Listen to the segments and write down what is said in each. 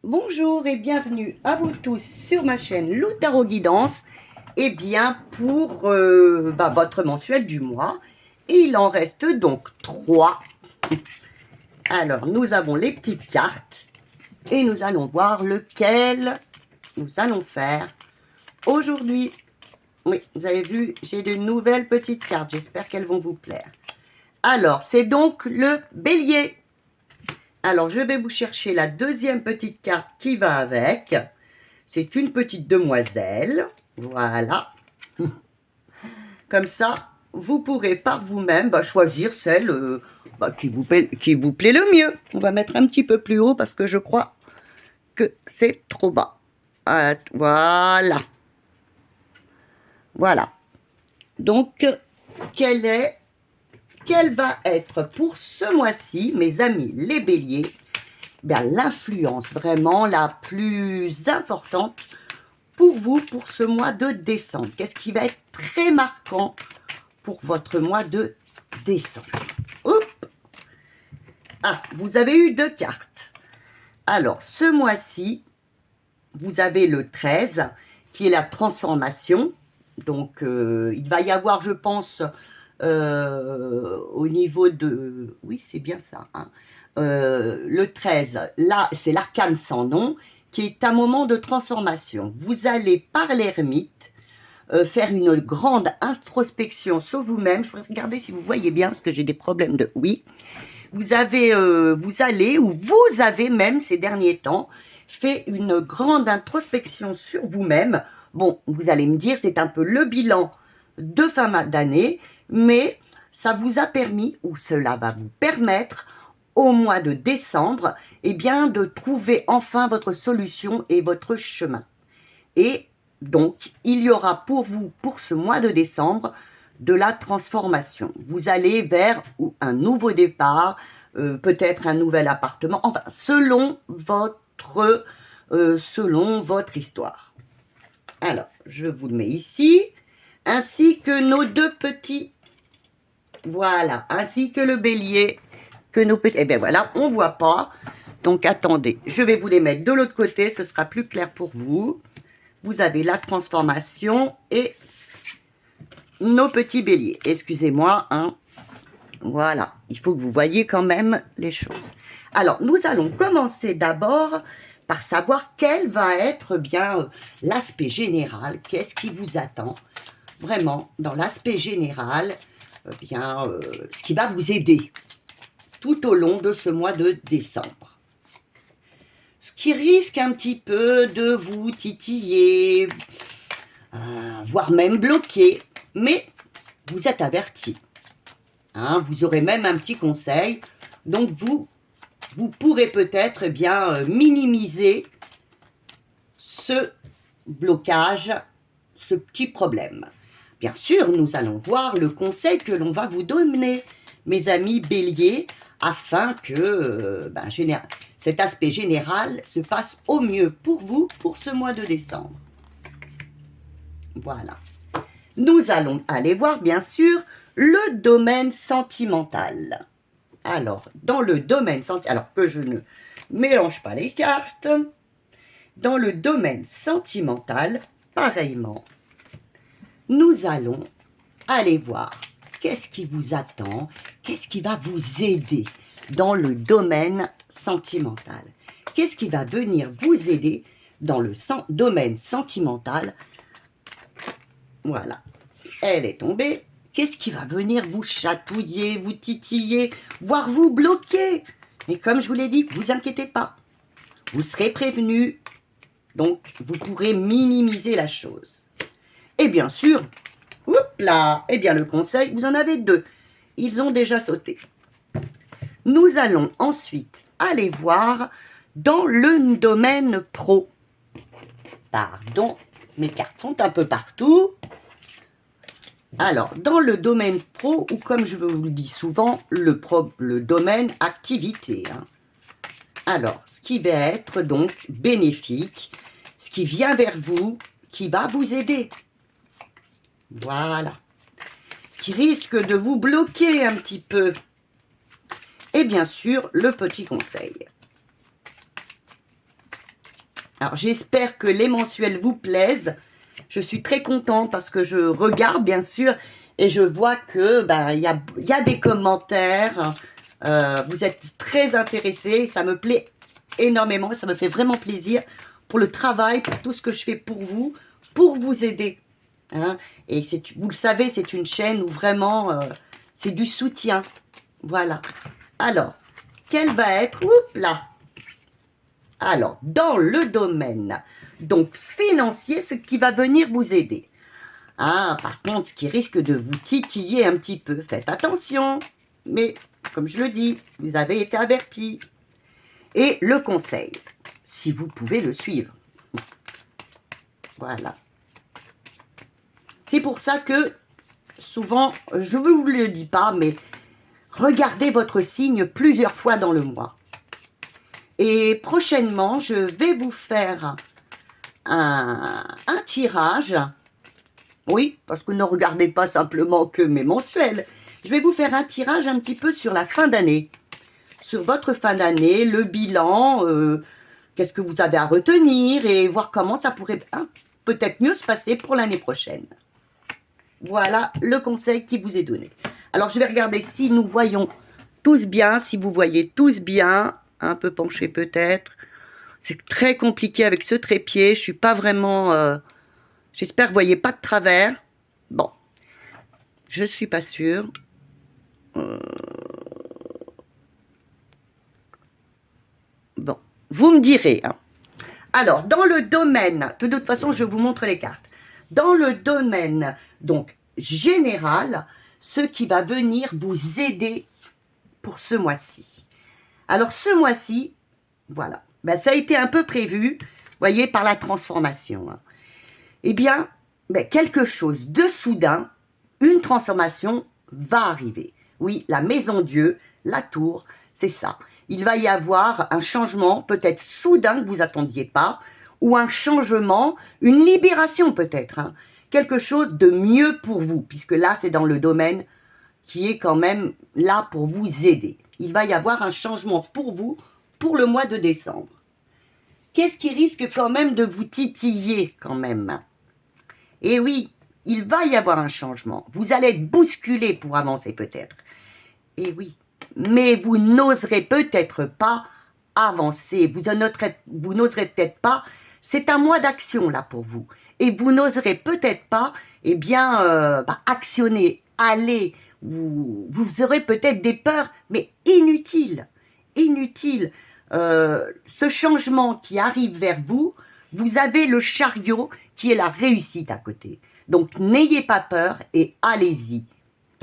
Bonjour et bienvenue à vous tous sur ma chaîne Lou Tarot Guidance. Et bien pour votre mensuel du mois, il en reste donc 3. Alors nous avons les petites cartes et nous allons voir lequel nous allons faire aujourd'hui. Oui, vous avez vu, j'ai de nouvelles petites cartes, j'espère qu'elles vont vous plaire. Alors c'est donc le bélier. Alors, je vais vous chercher la deuxième petite carte qui va avec. C'est une petite demoiselle. Voilà. Comme ça, vous pourrez par vous-même choisir celle qui vous plaît le mieux. On va mettre un petit peu plus haut parce que je crois que c'est trop bas. Voilà. Voilà. Donc, quelle va être pour ce mois-ci, mes amis les béliers, l'influence vraiment la plus importante pour vous pour ce mois de décembre? Qu'est-ce qui va être très marquant pour votre mois de décembre? Hop. Ah, vous avez eu 2 cartes. Alors, ce mois-ci, vous avez le 13, qui est la transformation. Donc, il va y avoir, je pense, au niveau de... Oui, c'est bien ça. Hein. Le 13, là, c'est l'arcane sans nom, qui est un moment de transformation. Vous allez, par l'ermite, faire une grande introspection sur vous-même. Je voudrais regarder si vous voyez bien, parce que j'ai des problèmes de... Oui. Vous allez, ou vous avez même, ces derniers temps, fait une grande introspection sur vous-même. Bon, vous allez me dire, c'est un peu le bilan de fin d'année, mais ça vous a permis, ou cela va vous permettre, au mois de décembre, de trouver enfin votre solution et votre chemin. Et donc, il y aura pour vous, pour ce mois de décembre, de la transformation. Vous allez vers un nouveau départ, peut-être un nouvel appartement, enfin, selon votre histoire. Alors, je vous le mets ici, ainsi que nos 2 petits, voilà, ainsi que le bélier, que nos petits, voilà, on ne voit pas, donc attendez, je vais vous les mettre de l'autre côté, ce sera plus clair pour vous. Vous avez la transformation et nos petits béliers. Excusez-moi, hein. Voilà, il faut que vous voyez quand même les choses. Alors, nous allons commencer d'abord par savoir quel va être l'aspect général. Qu'est-ce qui vous attend vraiment dans l'aspect général, ce qui va vous aider tout au long de ce mois de décembre. Ce qui risque un petit peu de vous titiller, voire même bloquer, mais vous êtes averti. Hein, vous aurez même un petit conseil, donc vous pourrez peut-être minimiser ce blocage, ce petit problème. Bien sûr, nous allons voir le conseil que l'on va vous donner, mes amis béliers, afin que cet aspect général se passe au mieux pour vous pour ce mois de décembre. Voilà. Nous allons aller voir, bien sûr, le domaine sentimental. Alors, dans le domaine sentimental, alors que je ne mélange pas les cartes, dans le domaine sentimental, pareillement, nous allons aller voir qu'est-ce qui vous attend, qu'est-ce qui va vous aider dans le domaine sentimental. Qu'est-ce qui va venir vous aider dans le domaine sentimental? Voilà, elle est tombée. Qu'est-ce qui va venir vous chatouiller, vous titiller, voire vous bloquer? Mais comme je vous l'ai dit, ne vous inquiétez pas. Vous serez prévenu, donc vous pourrez minimiser la chose. Et bien sûr, le conseil, vous en avez 2. Ils ont déjà sauté. Nous allons ensuite aller voir dans le domaine pro. Pardon, mes cartes sont un peu partout. Alors, dans le domaine pro, ou comme je vous le dis souvent, le domaine activité. Hein. Alors, ce qui va être donc bénéfique, ce qui vient vers vous, qui va vous aider. Voilà. Ce qui risque de vous bloquer un petit peu. Et bien sûr, le petit conseil. Alors, j'espère que les mensuels vous plaisent. Je suis très contente parce que je regarde, bien sûr, et je vois que y a des commentaires. Vous êtes très intéressés. Ça me plaît énormément. Ça me fait vraiment plaisir pour le travail, pour tout ce que je fais pour vous aider. Hein. Et vous le savez, c'est une chaîne où vraiment, c'est du soutien. Voilà. Alors, quel va être... Oups là. Alors, dans le domaine donc financier, ce qui va venir vous aider. Ah, par contre, ce qui risque de vous titiller un petit peu, faites attention. Mais, comme je le dis, vous avez été averti. Et le conseil, si vous pouvez le suivre. Voilà. C'est pour ça que, souvent, je ne vous le dis pas, mais regardez votre signe plusieurs fois dans le mois. Et prochainement, je vais vous faire un tirage. Oui, parce que ne regardez pas simplement que mes mensuels. Je vais vous faire un tirage un petit peu sur la fin d'année. Sur votre fin d'année, le bilan, qu'est-ce que vous avez à retenir et voir comment ça pourrait peut-être mieux se passer pour l'année prochaine. Voilà le conseil qui vous est donné. Alors, je vais regarder si nous voyons tous bien, si vous voyez tous bien. Un peu penché peut-être. C'est très compliqué avec ce trépied. Je ne suis pas vraiment... J'espère que vous ne voyez pas de travers. Bon, je ne suis pas sûre. Bon, vous me direz. Hein. Alors, dans le domaine, de toute façon, je vous montre les cartes. Dans le domaine, donc, général, ce qui va venir vous aider pour ce mois-ci. Alors, ce mois-ci, voilà, ça a été un peu prévu, vous voyez, par la transformation. Hein. Eh bien, quelque chose de soudain, une transformation va arriver. Oui, la maison Dieu, la tour, c'est ça. Il va y avoir un changement peut-être soudain que vous attendiez pas, ou un changement, une libération peut-être, hein, quelque chose de mieux pour vous, puisque là, c'est dans le domaine qui est quand même là pour vous aider. Il va y avoir un changement pour vous pour le mois de décembre. Qu'est-ce qui risque quand même de vous titiller quand même? Et oui, il va y avoir un changement. Vous allez être bousculé pour avancer peut-être. Et oui, mais vous n'oserez peut-être pas avancer. Vous n'oserez peut-être pas. C'est un mois d'action là pour vous. Et vous n'oserez peut-être pas, actionner, aller. Vous aurez peut-être des peurs, mais inutiles. Inutiles. Ce changement qui arrive vers vous, vous avez le chariot qui est la réussite à côté. Donc, n'ayez pas peur et allez-y.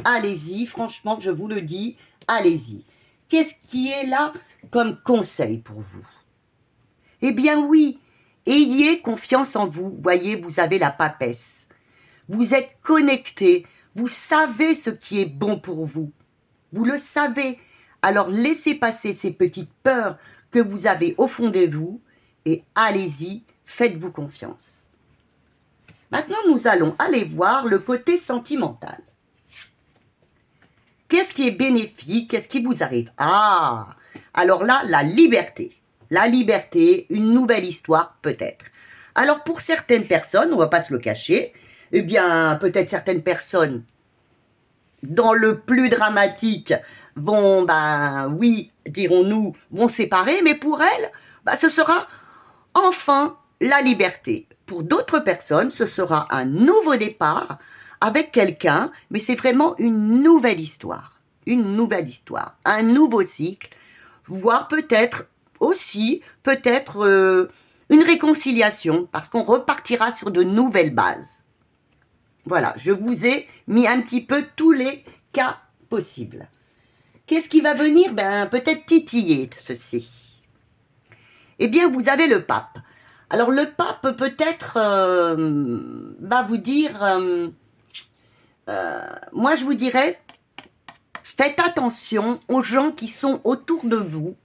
Allez-y, franchement, je vous le dis, allez-y. Qu'est-ce qui est là comme conseil pour vous? Eh bien oui, ayez confiance en vous. Voyez, vous avez la papesse. Vous êtes connecté. Vous savez ce qui est bon pour vous. Vous le savez. Alors, laissez passer ces petites peurs que vous avez au fond de vous et allez-y, faites-vous confiance. Maintenant, nous allons aller voir le côté sentimental. Qu'est-ce qui est bénéfique? Qu'est-ce qui vous arrive? Ah, alors là, la liberté. La liberté, une nouvelle histoire peut-être. Alors, pour certaines personnes, on ne va pas se le cacher, eh bien, peut-être certaines personnes, dans le plus dramatique, vont, oui, dirons-nous, vont séparer, mais pour elles, ce sera enfin la liberté. Pour d'autres personnes, ce sera un nouveau départ avec quelqu'un, mais c'est vraiment une nouvelle histoire. Une nouvelle histoire, un nouveau cycle, voire peut-être aussi, une réconciliation, parce qu'on repartira sur de nouvelles bases. Voilà, je vous ai mis un petit peu tous les cas possibles. Qu'est-ce qui va venir? Peut-être titiller ceci. Eh bien, vous avez le pape. Alors, le pape, peut-être, va vous dire... moi, je vous dirais, faites attention aux gens qui sont autour de vous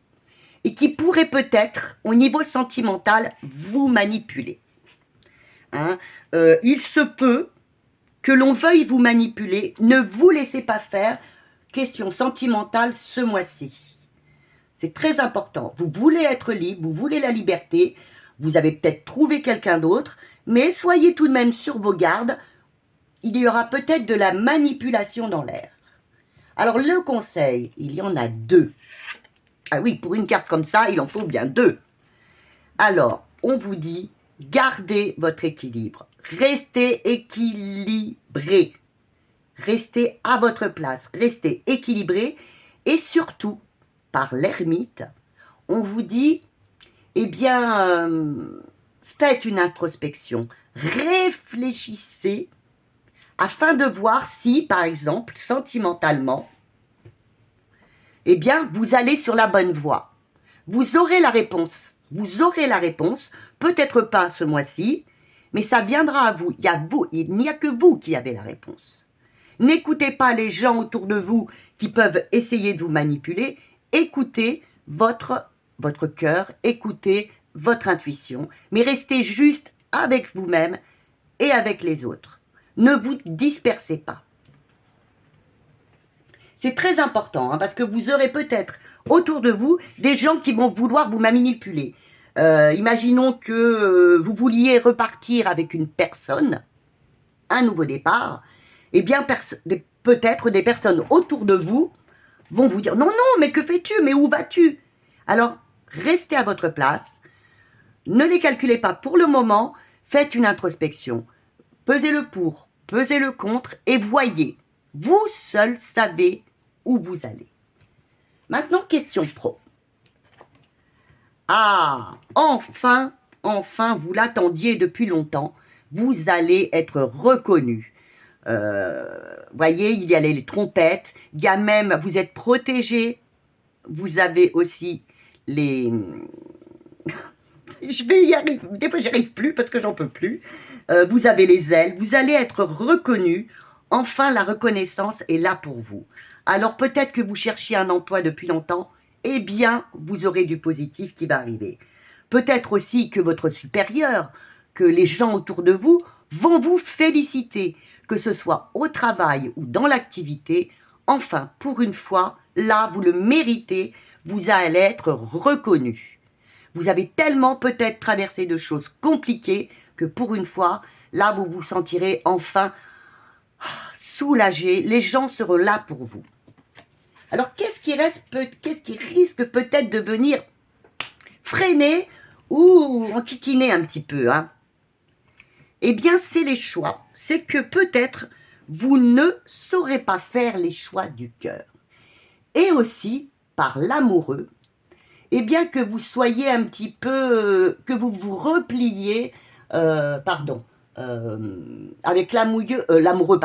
et qui pourraient peut-être, au niveau sentimental, vous manipuler. Hein? Il se peut que l'on veuille vous manipuler. Ne vous laissez pas faire. Question sentimentale ce mois-ci. C'est très important. Vous voulez être libre, vous voulez la liberté, Vous avez peut-être trouvé quelqu'un d'autre, mais soyez tout de même sur vos gardes. Il y aura peut-être de la manipulation dans l'air. Alors, le conseil, il y en a 2. Ah oui, pour une carte comme ça, il en faut bien 2. Alors, on vous dit, gardez votre équilibre. Restez équilibré. Restez à votre place. Restez équilibré. Et surtout, par l'ermite, on vous dit, eh bien, faites une introspection. Réfléchissez afin de voir si, par exemple, sentimentalement, eh bien, vous allez sur la bonne voie. Vous aurez la réponse. Vous aurez la réponse. Peut-être pas ce mois-ci, mais ça viendra à vous. Il n'y a que vous qui avez la réponse. N'écoutez pas les gens autour de vous qui peuvent essayer de vous manipuler. Écoutez votre cœur, écoutez votre intuition, mais restez juste avec vous-même et avec les autres. Ne vous dispersez pas. C'est très important, parce que vous aurez peut-être autour de vous des gens qui vont vouloir vous manipuler. Imaginons que vous vouliez repartir avec une personne, un nouveau départ, eh bien peut-être des personnes autour de vous vont vous dire « Non, non, mais que fais-tu? Mais où vas-tu » Alors, restez à votre place, ne les calculez pas pour le moment, faites une introspection, pesez le pour, pesez le contre et voyez. Vous seul savez où vous allez. Maintenant, question pro. Ah, enfin, vous l'attendiez depuis longtemps, vous allez être reconnu. Voyez, il y a les trompettes, il y a même, vous êtes protégé, vous avez aussi les... Je vais y arriver, des fois j'y arrive plus parce que j'en peux plus. Vous avez les ailes, vous allez être reconnu. Enfin, la reconnaissance est là pour vous. Alors peut-être que vous cherchiez un emploi depuis longtemps, eh bien, vous aurez du positif qui va arriver. Peut-être aussi que votre supérieur, que les gens autour de vous vont vous féliciter, que ce soit au travail ou dans l'activité. Enfin, pour une fois, là, vous le méritez, vous allez être reconnu. Vous avez tellement peut-être traversé de choses compliquées que pour une fois, là, vous vous sentirez enfin soulagé. Les gens seront là pour vous. Alors, qu'est-ce qui risque peut-être de venir freiner ou enquiquiner un petit peu, hein? Eh bien, c'est les choix. C'est que peut-être vous ne saurez pas faire les choix du cœur. Et aussi, par l'amoureux, eh bien que vous soyez un petit peu, que vous vous repliez, avec l'amoureux,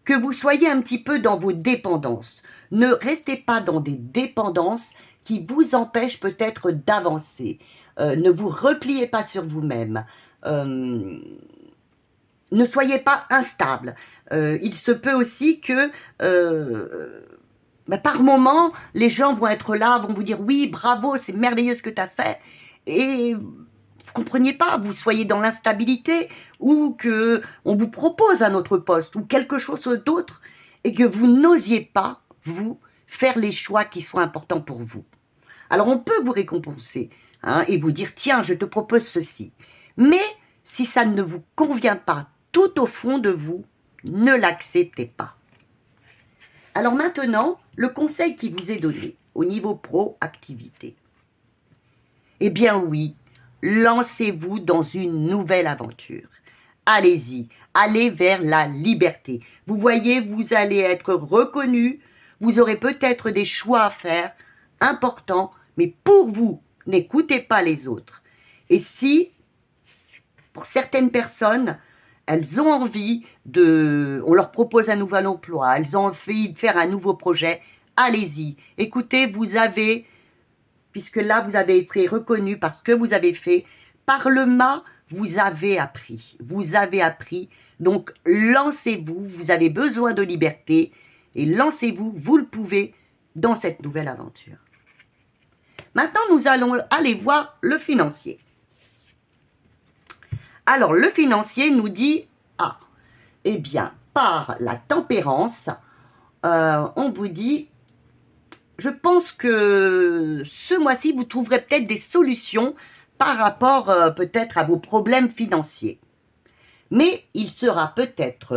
que vous soyez un petit peu dans vos dépendances. Ne restez pas dans des dépendances qui vous empêchent peut-être d'avancer. Ne vous repliez pas sur vous-même. Ne soyez pas instable. Il se peut aussi que par moment, les gens vont être là, vont vous dire « Oui, bravo, c'est merveilleux ce que tu as fait ». Et vous ne compreniez pas, vous soyez dans l'instabilité ou qu'on vous propose un autre poste ou quelque chose d'autre et que vous n'osiez pas, vous, faire les choix qui sont importants pour vous. Alors, on peut vous récompenser et vous dire « Tiens, je te propose ceci ». Mais si ça ne vous convient pas tout au fond de vous, ne l'acceptez pas. Alors maintenant, le conseil qui vous est donné au niveau pro-activité. Eh bien oui, lancez-vous dans une nouvelle aventure. Allez-y, allez vers la liberté. Vous voyez, vous allez être reconnu, vous aurez peut-être des choix à faire importants, mais pour vous, n'écoutez pas les autres. Et si, pour certaines personnes, elles ont envie on leur propose un nouvel emploi, elles ont envie de faire un nouveau projet, allez-y. Écoutez, vous avez, puisque là vous avez été reconnu par ce que vous avez fait, par le mât, vous avez appris. Donc lancez-vous, vous avez besoin de liberté, et lancez-vous, vous le pouvez, dans cette nouvelle aventure. Maintenant, nous allons aller voir le financier. Alors, le financier nous dit, eh bien, par la tempérance, on vous dit, je pense que ce mois-ci, vous trouverez peut-être des solutions par rapport peut-être à vos problèmes financiers. Mais il sera peut-être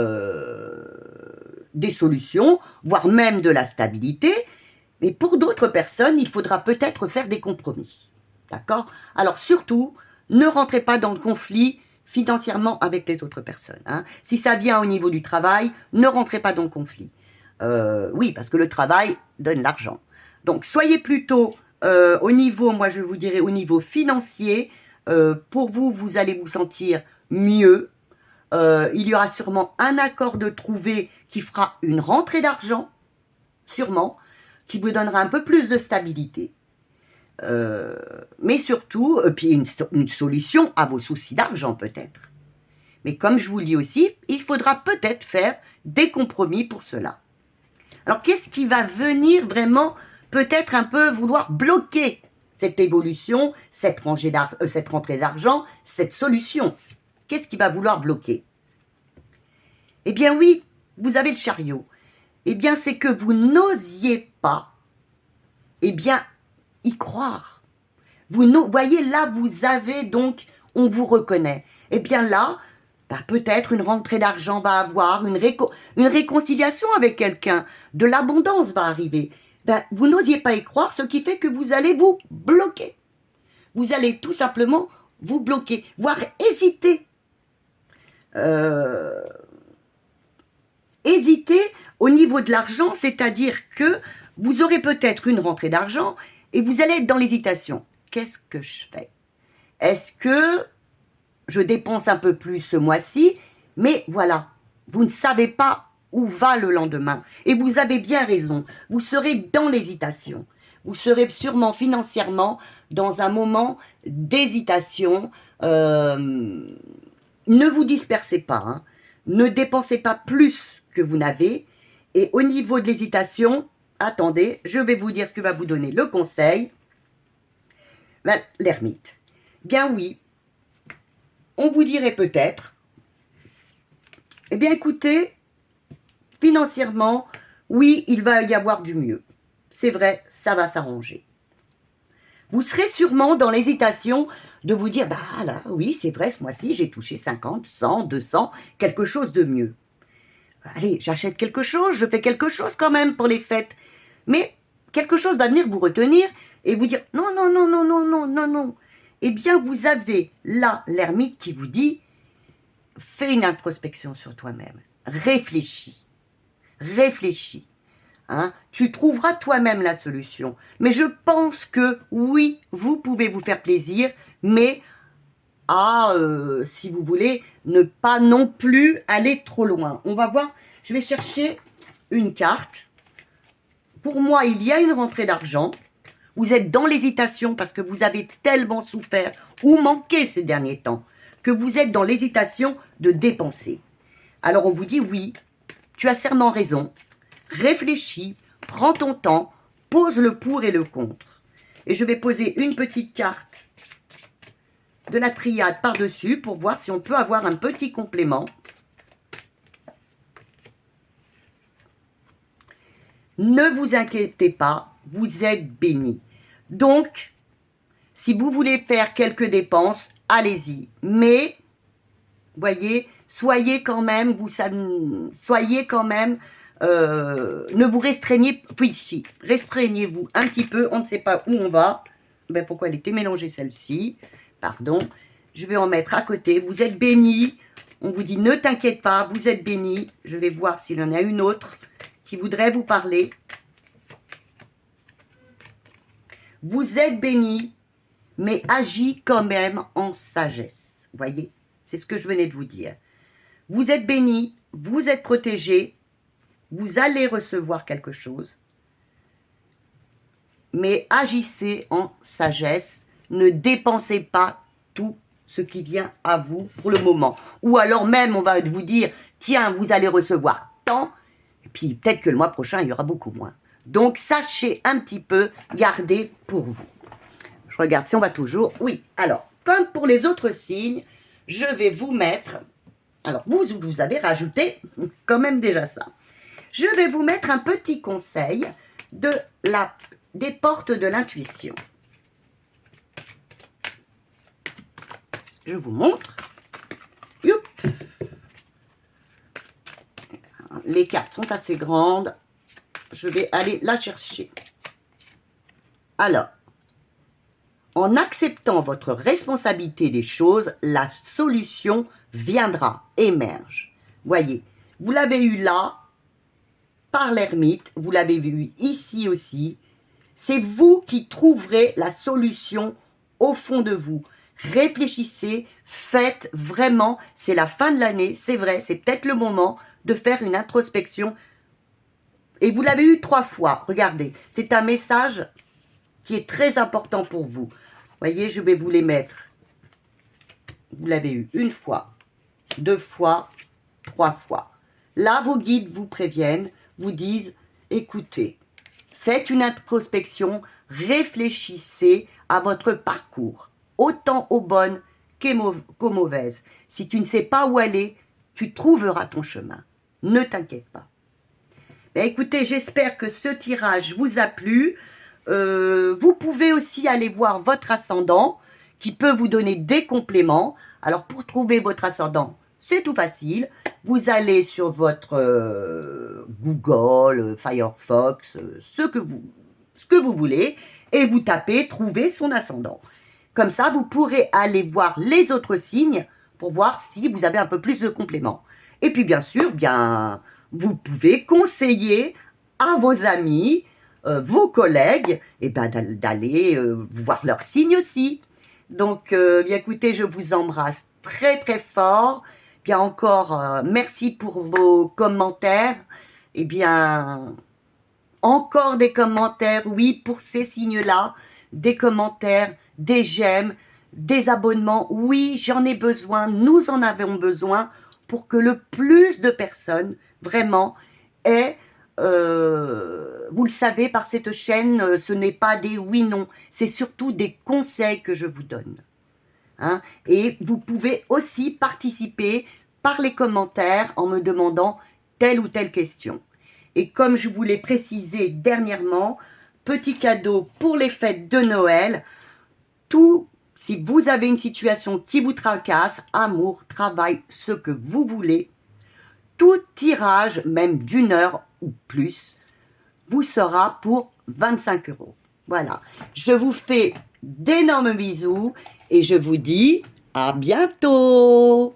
des solutions, voire même de la stabilité. Mais pour d'autres personnes, il faudra peut-être faire des compromis. D'accord? Alors surtout, ne rentrez pas dans le conflit financièrement avec les autres personnes. Hein. Si ça vient au niveau du travail, ne rentrez pas dans le conflit. Oui, parce que le travail donne l'argent. Donc soyez plutôt au niveau, moi je vous dirais au niveau financier. Pour vous, vous allez vous sentir mieux. Il y aura sûrement un accord de trouver qui fera une rentrée d'argent, sûrement, qui vous donnera un peu plus de stabilité. Mais surtout, puis une solution à vos soucis d'argent peut-être. Mais comme je vous le dis aussi, il faudra peut-être faire des compromis pour cela. Alors qu'est-ce qui va venir vraiment peut-être un peu vouloir bloquer cette évolution, cette rentrée d'argent, cette solution? Qu'est-ce qui va vouloir bloquer? Eh bien oui, vous avez le chariot. Eh bien c'est que vous n'osiez pas, eh bien, y croire. Voyez, là, vous avez donc, on vous reconnaît. Eh bien là, bah, peut-être une rentrée d'argent va avoir, une réconciliation avec quelqu'un, de l'abondance va arriver. Ben, vous n'osiez pas y croire, ce qui fait que vous allez vous bloquer. Vous allez tout simplement vous bloquer, voire hésiter. Hésiter au niveau de l'argent, c'est-à-dire que vous aurez peut-être une rentrée d'argent et vous allez être dans l'hésitation. Qu'est-ce que je fais? Est-ce que je dépense un peu plus ce mois-ci? Mais voilà, vous ne savez pas où va le lendemain. Et vous avez bien raison, vous serez dans l'hésitation. Vous serez sûrement financièrement dans un moment d'hésitation. Ne vous dispersez pas, hein. Ne dépensez pas plus que vous n'avez. Et au niveau de l'hésitation, attendez, je vais vous dire ce que va vous donner le conseil. Ben, l'ermite. Bien oui, on vous dirait peut-être, eh bien écoutez, financièrement, oui, il va y avoir du mieux. C'est vrai, ça va s'arranger. Vous serez sûrement dans l'hésitation de vous dire, bah là, oui, c'est vrai, ce mois-ci, j'ai touché 50, 100, 200, quelque chose de mieux. Allez, j'achète quelque chose, je fais quelque chose quand même pour les fêtes. Mais quelque chose va venir vous retenir et vous dire, non, non, non, non, non, non, non, non. Eh bien, vous avez là l'ermite qui vous dit, fais une introspection sur toi-même, réfléchis, réfléchis. Hein, tu trouveras toi-même la solution. Mais je pense que oui, vous pouvez vous faire plaisir, mais si vous voulez, ne pas non plus aller trop loin. On va voir, je vais chercher une carte. Pour moi, il y a une rentrée d'argent. Vous êtes dans l'hésitation parce que vous avez tellement souffert ou manqué ces derniers temps que vous êtes dans l'hésitation de dépenser. Alors on vous dit oui, tu as sûrement raison. Réfléchis, prends ton temps, pose le pour et le contre. Et je vais poser une petite carte de la triade par-dessus pour voir si on peut avoir un petit complément. Ne vous inquiétez pas, vous êtes bénis. Donc, si vous voulez faire quelques dépenses, allez-y. Mais, voyez, soyez quand même, ne vous restreignez, puis si, restreignez-vous un petit peu, on ne sait pas où on va. Ben, pourquoi elle était mélangée celle-ci? Pardon, je vais en mettre à côté. Vous êtes bénis, on vous dit ne t'inquiète pas, vous êtes bénis. Je vais voir s'il y en a une autre qui voudrait vous parler. Vous êtes bénis, mais agis quand même en sagesse. Voyez, c'est ce que je venais de vous dire. Vous êtes bénis, vous êtes protégés, vous allez recevoir quelque chose, mais agissez en sagesse. Ne dépensez pas tout ce qui vient à vous pour le moment. Ou alors même, on va vous dire, tiens, vous allez recevoir tant, et puis peut-être que le mois prochain, il y aura beaucoup moins. Donc, sachez un petit peu garder pour vous. Je regarde si on va toujours. Oui, alors, comme pour les autres signes, je vais vous mettre... Alors, vous avez rajouté quand même déjà ça. Je vais vous mettre un petit conseil des portes de l'intuition. je vous montre. Youp. Les cartes sont assez grandes. Je vais aller la chercher. Alors, en acceptant votre responsabilité des choses, la solution viendra, émerge. Voyez, vous l'avez eu là, par l'ermite, vous l'avez vu ici aussi. C'est vous qui trouverez la solution au fond de vous. Réfléchissez, faites vraiment, c'est la fin de l'année, c'est vrai, c'est peut-être le moment de faire une introspection. Et vous l'avez eu 3 fois, regardez, c'est un message qui est très important pour vous. Voyez, je vais vous les mettre. Vous l'avez eu 1 fois, 2 fois, 3 fois. Là, vos guides vous préviennent, vous disent, écoutez, faites une introspection, réfléchissez à votre parcours, autant aux bonnes qu'aux mauvaises. Si tu ne sais pas où aller, tu trouveras ton chemin. Ne t'inquiète pas. Ben, écoutez, j'espère que ce tirage vous a plu. Vous pouvez aussi aller voir votre ascendant qui peut vous donner des compléments. Alors, pour trouver votre ascendant, c'est tout facile. Vous allez sur votre Google, Firefox, ce que vous voulez, et vous tapez « Trouver son ascendant ». Comme ça, vous pourrez aller voir les autres signes pour voir si vous avez un peu plus de compléments. Et puis, bien sûr, vous pouvez conseiller à vos amis, vos collègues, d'aller voir leurs signes aussi. Donc, bien écoutez, je vous embrasse très très fort. Bien encore, merci pour vos commentaires. Eh bien, encore des commentaires, oui, pour ces signes-là. Des commentaires, des j'aime, des abonnements. Oui, j'en ai besoin, nous en avons besoin pour que le plus de personnes, vraiment, aient... vous le savez, par cette chaîne, ce n'est pas des oui-non, c'est surtout des conseils que je vous donne. Hein? Et vous pouvez aussi participer par les commentaires en me demandant telle ou telle question. Et comme je vous l'ai précisé dernièrement, petit cadeau pour les fêtes de Noël, si vous avez une situation qui vous tracasse, amour, travail, ce que vous voulez, tout tirage, même d'1 heure ou plus, vous sera pour 25 €. Voilà, je vous fais d'énormes bisous et je vous dis à bientôt.